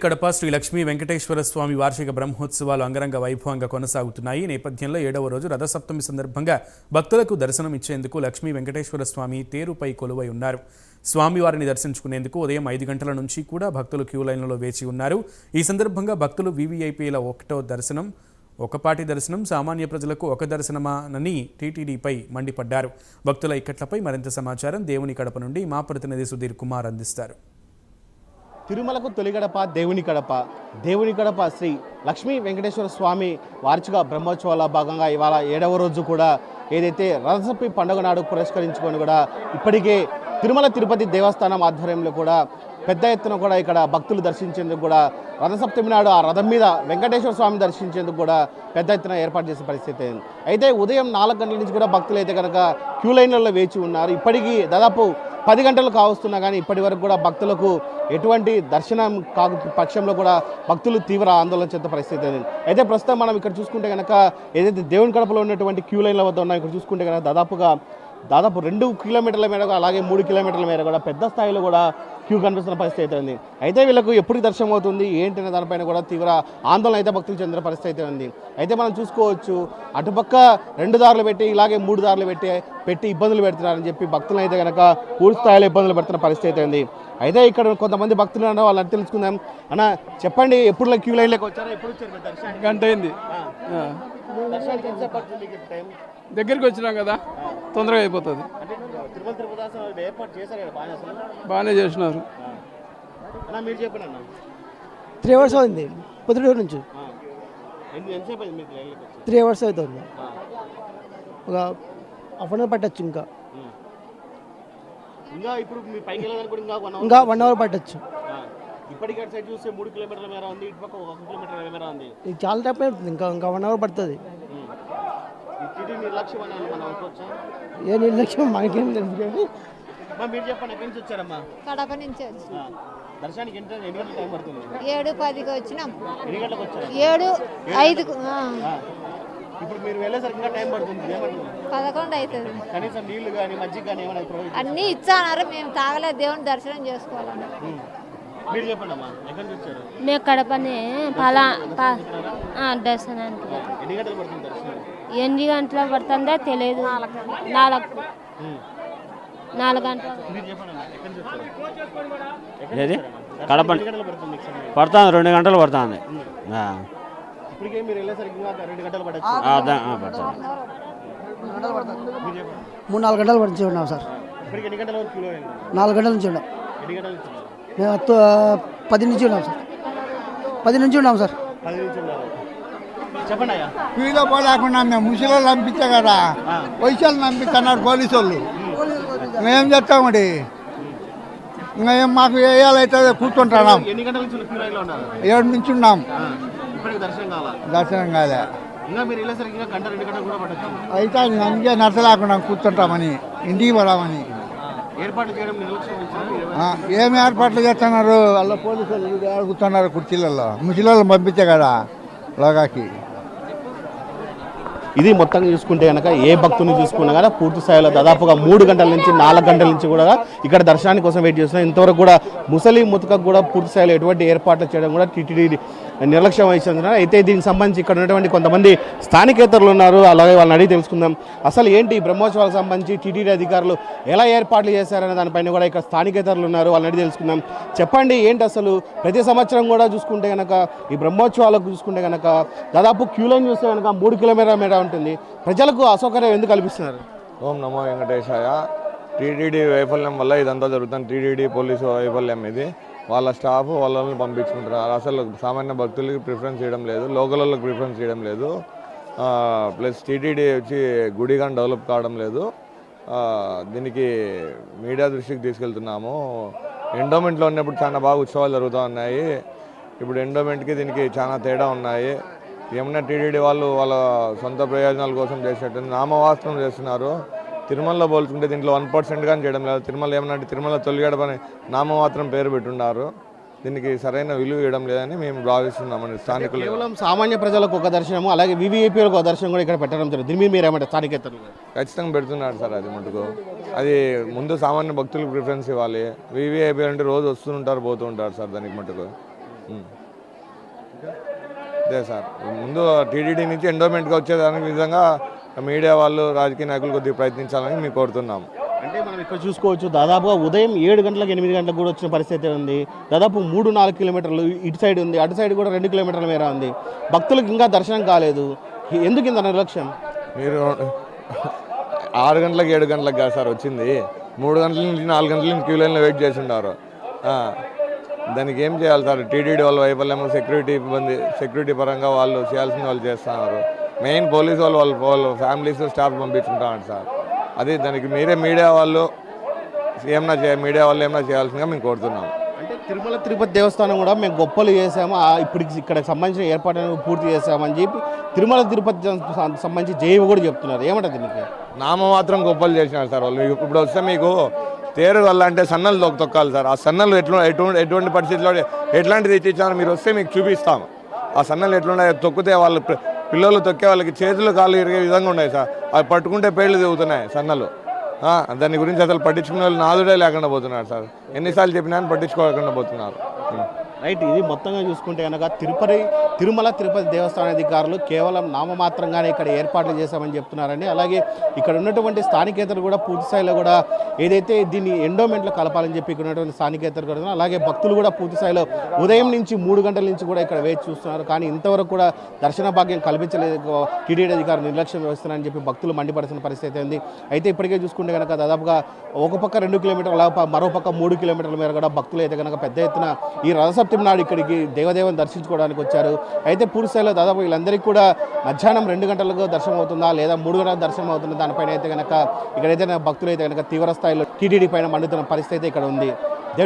కడప శ్రీ లక్ష్మీ వెంకటేశ్వర స్వామి వార్షిక బ్రహ్మోత్సవాలు అంగరంగ వైభవంగా కొనసాగుతున్నాయి. నేపథ్యంలో 7వ రోజు రథసప్తమి సందర్భంగా భక్తులకు దర్శనం ఇచ్చేందుకు లక్ష్మీ వెంకటేశ్వర స్వామి తేరుపై కొలువై ఉన్నారు. స్వామివారిని దర్శించుకునేందుకు ఉదయం 5 గంటల నుంచి కూడా భక్తులు క్యూ లైన్లలో వేచి ఉన్నారు. ఈ సందర్భంగా భక్తులు వీవీఐపీల ఒకపాటి దర్శనం సామాన్య ప్రజలకు ఒక దర్శనమానని టీటీడీపై మండిపడ్డారు. భక్తుల ఇక్కట్లపై మరింత సమాచారం దేవుని కడప నుండి మా ప్రతినిధి సుధీర్ కుమార్ అందిస్తారు. తిరుమలకు తొలి గడప దేవుని గడప శ్రీ లక్ష్మీ వెంకటేశ్వర స్వామి వార్షిక బ్రహ్మోత్సవాల భాగంగా ఇవాళ 7వ రోజు కూడా ఏదైతే రథసప్తమి పండుగ నాడు పురస్కరించుకొని కూడా ఇప్పటికే తిరుమల తిరుపతి దేవస్థానం ఆధ్వర్యంలో కూడా పెద్ద ఎత్తున కూడా ఇక్కడ భక్తులు దర్శించేందుకు కూడా రథసప్తమి నాడు ఆ రథం మీద వెంకటేశ్వర స్వామి దర్శించేందుకు కూడా పెద్ద ఎత్తున ఏర్పాటు చేసే పరిస్థితి అయింది. అయితే ఉదయం 4 గంటల నుంచి కూడా భక్తులు అయితే కనుక క్యూ లైన్లలో వేచి ఉన్నారు. ఇప్పటికీ దాదాపు 10 గంటలు కావస్తున్నా కానీ ఇప్పటి వరకు కూడా భక్తులకు ఎటువంటి దర్శనం కాకు పక్షంలో కూడా భక్తులు తీవ్ర ఆందోళన చెందే పరిస్థితి అయింది. అయితే ప్రస్తుతం మనం ఇక్కడ చూసుకుంటే కనుక ఏదైతే దేవుని కడపలో ఉన్నటువంటి క్యూ లైన్ల వద్ద ఉన్నాయో ఇక్కడ చూసుకుంటే కనుక దాదాపు 2 కిలోమీటర్ల మేర అలాగే 3 కిలోమీటర్ల మేర కూడా పెద్ద స్థాయిలో కూడా క్యూ కనిపిస్తున్న పరిస్థితి అయితే ఉంది. అయితే వీళ్ళకు ఎప్పుడు దర్శనం అవుతుంది ఏంటనే దానిపైన కూడా తీవ్ర ఆందోళన అయితే భక్తులు చెందిన పరిస్థితి అయితే ఉంది. అయితే మనం చూసుకోవచ్చు అటుపక్క 2 దారులు పెట్టి ఇలాగే 3 దారులు పెట్టి ఇబ్బందులు పెడుతున్నారని చెప్పి భక్తులను అయితే కనుక పూర్తి స్థాయిలో ఇబ్బందులు పెడుతున్న పరిస్థితి అయితే ఉంది. అయితే ఇక్కడ కొంతమంది భక్తులు అన్న వాళ్ళని తెలుసుకుందాం. అన్న చెప్పండి, ఎప్పుడు క్యూ లైన్లోకి వచ్చారా? ఎప్పుడు వచ్చారు దర్శనం? గంట అయింది. దగ్గరికి వచ్చినాం కదా, తొందరగా అయిపోతుంది. బాగానే చేసినారు. 3 అవర్స్ అయింది పొద్దుటూరు నుంచి. 3 అవర్స్ అవుతుంది. ఒక హాఫ్ అన్ అవర్ పట్టచ్చు. ఇంకా 1 అవర్ పట్టచ్చు. చాలా టైం అవుతుంది. ఇంకా 1 అవర్ పడుతుంది. ఏ నిర్లక్ష్యం మనకేం తెలుసు. కడప నుంచి 7:10కి వచ్చినాం. 7:05కు 11 అవుతుంది. అన్నీ ఇచ్చానారు, మేము తాగలేదు. దేవుని దర్శనం చేసుకోవాలని. మేము కడపనే దర్శనానికి 8 గంటల పడుతుందో తెలియదు. 4 గంటలు కడప పడుతుంది. 2 గంటలు పడుతుంది. 3-4 గంటలు పడుతుంది ఉన్నాం సార్. 4 గంటల నుంచి ఉన్నాం. మేము 10 నుంచి ఉన్నాం సార్. 10 నుంచి ఉన్నాం సార్. క్యూలో పోలేకుండా మేము ముసలి పంపించా కదా, వయసులు పంపిస్తున్నారు పోలీసు వాళ్ళు. మేమేం చెప్తామండి, ఇంకా మాకు వేయాలైతే కూర్చుంటున్నాం. 7 నుంచి ఉన్నాం. దర్శనం కాలే అయితే అందుకే నడచలేకుండా కూర్చుంటామని, ఇంటికి పోదామని. ఏమి ఏర్పాట్లు చేస్తున్నారు? వాళ్ళ పోలీసు వాళ్ళు కూర్చున్నారు కుర్చీలలో. ముసలి పంపించే కదా లోగాకి. ఇది మొత్తంగా చూసుకుంటే కనుక ఏ భక్తుని చూసుకున్నా కానీ పూర్తి స్థాయిలో దాదాపుగా 3 గంటల నుంచి 4 గంటల నుంచి కూడా ఇక్కడ దర్శనానికి కోసం వెయిట్ చేస్తున్నాం. ఇంతవరకు కూడా ముసలి ముతకకు కూడా పూర్తి స్థాయిలో ఎటువంటి ఏర్పాట్లు చేయడం కూడా టీటీడీ నిర్లక్ష్యం వహిస్తున్నారు. అయితే దీనికి సంబంధించి ఇక్కడ ఉన్నటువంటి కొంతమంది స్థానికేతరులు ఉన్నారు, అలాగే వాళ్ళని అడిగి తెలుసుకుందాం. అసలు ఏంటి బ్రహ్మోత్సవాలకు సంబంధించి టీటీడీ అధికారులు ఎలా ఏర్పాట్లు చేశారనే దానిపైన కూడా ఇక్కడ స్థానికేతరులు ఉన్నారు, వాళ్ళని అడిగి తెలుసుకుందాం. చెప్పండి, ఏంటి అసలు ప్రతి సంవత్సరం కూడా చూసుకుంటే కనుక ఈ బ్రహ్మోత్సవాలకు చూసుకుంటే కనుక దాదాపు క్యూ లైన్ చూస్తే కనుక 3 కిలోమీటర్ల మేర ఉంటుంది. ప్రజలకు అసౌకర్యం ఎందుకు కల్పిస్తున్నారు? ఓం నమో వెంకటేశాయ. టీటీడీ వైఫల్యం వల్ల ఇదంతా జరుగుతుంది. టీటీడీ పోలీసు వైఫల్యం ఇది. వాళ్ళ స్టాఫ్ వాళ్ళని పంపించుకుంటున్నారు. అసలు సామాన్య భక్తులకి ప్రిఫరెన్స్ చేయడం లేదు, లోకల్ వాళ్ళకి ప్రిఫరెన్స్ చేయడం లేదు. ప్లస్ టీటీడీ వచ్చి గుడి కానీ డెవలప్ కావడం లేదు. దీనికి మీడియా దృష్టికి తీసుకెళ్తున్నాము. ఎండోమెంట్లో ఉన్నప్పుడు చాలా బాగా ఉత్సవాలు జరుగుతూ ఉన్నాయి. ఇప్పుడు ఎండోమెంట్కి దీనికి చాలా తేడా ఉన్నాయి. ఏమన్నా టీటీడీ వాళ్ళు వాళ్ళ సొంత ప్రయోజనాల కోసం చేసేట్టు నామవాస్తవం చేస్తున్నారు. తిరుమలలో పోల్చుకుంటే దీంట్లో 1% కానీ చేయడం లేదు. తిరుమల ఏమన్నా తిరుమల తొలి గడపని నామమాత్రం పేరు పెట్టున్నారు. దీనికి సరైన విలువ ఇవ్వడం లేదని మేము భావిస్తున్నామని స్థానికులు. కేవలం సామాన్య ప్రజలకు ఒక దర్శనము, అలాగే వీవీఐపీలకు ఒక దర్శనం కూడా ఇక్కడ పెట్టడం జరుగుతుంది. దీని మీద మీరు ఏమంటారు స్థానికేతరులు? ఖచ్చితంగా పెడుతున్నాడు సార్. అది మటుకు అది ముందు సామాన్య భక్తులకు ప్రిఫరెన్స్ ఇవ్వాలి. వీవీఐపీ అంటే రోజు వస్తుంటారు పోతూ ఉంటారు సార్. దానికి మటుకు అదే సార్ ముందు టీటీడీ నుంచి ఎండోమెంట్గా వచ్చేదానికి విధంగా మీడియా వాళ్ళు రాజకీయ నాయకులు కొద్దిగా ప్రయత్నించాలని మేము కోరుతున్నాం. అంటే మనం ఇక్కడ చూసుకోవచ్చు దాదాపుగా ఉదయం 7 గంటలకు 8 గంటలకు కూడా వచ్చిన పరిస్థితి ఉంది. దాదాపు 3-4 కిలోమీటర్లు ఇటు సైడ్ ఉంది, అటు సైడ్ కూడా 2 కిలోమీటర్ల మేర ఉంది. భక్తులకు ఇంకా దర్శనం కాలేదు. ఎందుకు ఇంత నిర్లక్ష్యం? మీరు 6 గంటలకు 7 గంటలకు కాదు సార్ వచ్చింది, 3 గంటల నుంచి 4 గంటల నుంచి క్యూ లైన్లో వెయిట్ చేసి ఉన్నారు. దానికి ఏం చేయాలి సార్? టీటీడీ వాళ్ళ వైఫల్యం, సెక్యూరిటీ పరంగా వాళ్ళు చేయాల్సిన వాళ్ళు చేస్తున్నారు. మెయిన్ పోలీసు వాళ్ళ ఫ్యామిలీస్ స్టాఫ్ పంపించుకుంటామండి సార్. అది దానికి మీడియా వాళ్ళు ఏమన్నా చేయాల్సిందిగా మేము కోరుతున్నాం. అంటే తిరుమల తిరుపతి దేవస్థానం కూడా మేము గొప్పలు చేసాము, ఇప్పటికి ఇక్కడ సంబంధించిన ఏర్పాట్లను పూర్తి చేసామని చెప్పి తిరుమల తిరుపతి సంబంధించి జేఈఓ కూడా చెప్తున్నారు. ఏమంటుంది మీకు? నామమాత్రం గొప్పలు చేసినారు సార్ వాళ్ళు. ఇప్పుడు వస్తే మీకు తేరు వల్ల అంటే సన్నలు తొక్కాలి సార్. ఆ సన్నలు ఎటువంటి పరిస్థితుల్లో ఎట్లాంటిది ఇచ్చారో మీరు వస్తే మీకు చూపిస్తాం. ఆ సన్నలు ఎట్లున్నాయో తొక్కితే వాళ్ళు పిల్లలు తొక్కే వాళ్ళకి చేతులు కాళ్ళు ఇరిగే విధంగా ఉన్నాయి సార్. అవి పట్టుకుంటే పేర్లు దిగుతున్నాయి సన్నలు. దాని గురించి అసలు పట్టించుకునే వాళ్ళు నాదుడే లేకుండా పోతున్నారు సార్. ఎన్నిసార్లు చెప్పినా పట్టించుకోకుండా పోతున్నారు. రైట్. ఇది మొత్తంగా చూసుకుంటే కనుక తిరుమల తిరుపతి దేవస్థాన అధికారులు కేవలం నామమాత్రంగానే ఇక్కడ ఏర్పాట్లు చేశామని చెప్తున్నారని, అలాగే ఇక్కడ ఉన్నటువంటి స్థానికేతలు కూడా పూర్తి స్థాయిలో కూడా ఏదైతే దీన్ని ఎండోమెంట్లో కలపాలని చెప్పి ఇక్కడ ఉన్నటువంటి స్థానికేతలు కూడా, అలాగే భక్తులు కూడా పూర్తి స్థాయిలో ఉదయం నుంచి 3 గంటల నుంచి కూడా ఇక్కడ వేచి చూస్తున్నారు. కానీ ఇంతవరకు కూడా దర్శన భాగ్యం కల్పించలేదు టీటీడీ అధికారులు, నిర్లక్ష్యం వ్యవస్థనని చెప్పి భక్తులు మండిపడుతున్న పరిస్థితి ఉంది. అయితే ఇప్పటికే చూసుకుంటే కనుక దాదాపుగా ఒక పక్క 2 కిలోమీటర్ల, మరో పక్క 3 కిలోమీటర్ల మేర కూడా భక్తులు అయితే కనుక పెద్ద ఎత్తున ఈ రథసప్తమి నాడు ఇక్కడికి దేవదేవుని దర్శించుకోవడానికి వచ్చారు. అయితే పూర్తి స్థాయిలో దాదాపు వీళ్ళందరికీ కూడా మధ్యాహ్నం 2 గంటలకు దర్శనం అవుతుందా లేదా 3 గంటలకు దర్శనం అవుతుందా దానిపైన అయితే కనుక ఇక్కడైతే భక్తులు అయితే కనుక తీవ్ర స్థాయిలో టీటీడీ పైన మండుతున్న పరిస్థితి ఇక్కడ ఉంది.